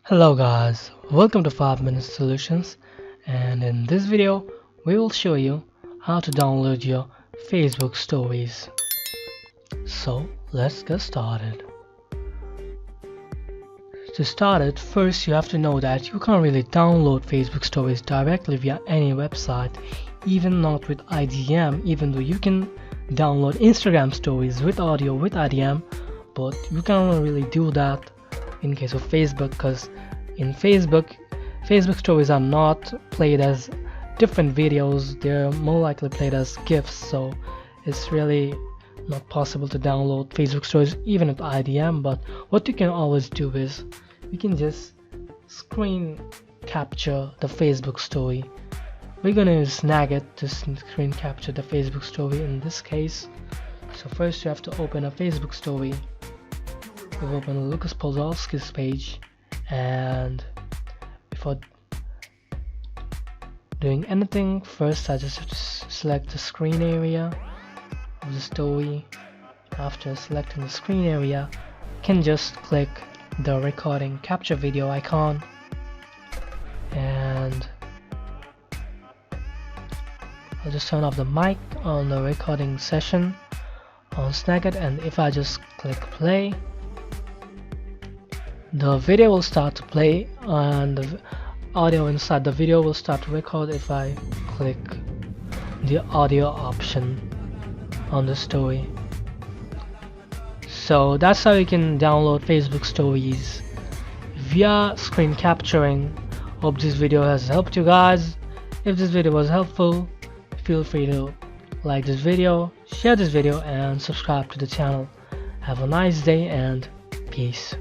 Hello guys, welcome to 5 Minutes Solutions, and in this video we will show you how to download your Facebook stories. So let's get started. To start it, first you have to know that you can't really download Facebook stories directly via any website, even not with IDM, even though you can download Instagram stories with audio with IDM, but you can't really do that in case of Facebook, because in Facebook stories are not played as different videos, they're more likely played as GIFs, so it's really not possible to download Facebook stories even with IDM. But what you can always do is you can just screen capture the Facebook story. We're gonna use Snagit to screen capture the Facebook story in this case. So first you have to open a Facebook story. We've opened Lucas Podolsky's page, and before doing anything, first I just have to select the screen area of the story. After selecting the screen area, you can just click the recording capture video icon, and I'll just turn off the mic on the recording session on Snagit, and if I just click play, the video will start to play and the audio inside the video will start to record if I click the audio option on the story. So that's how you can download Facebook stories via screen capturing. Hope this video has helped you guys. If this video was helpful, feel free to like this video, share this video, and subscribe to the channel. Have a nice day and peace.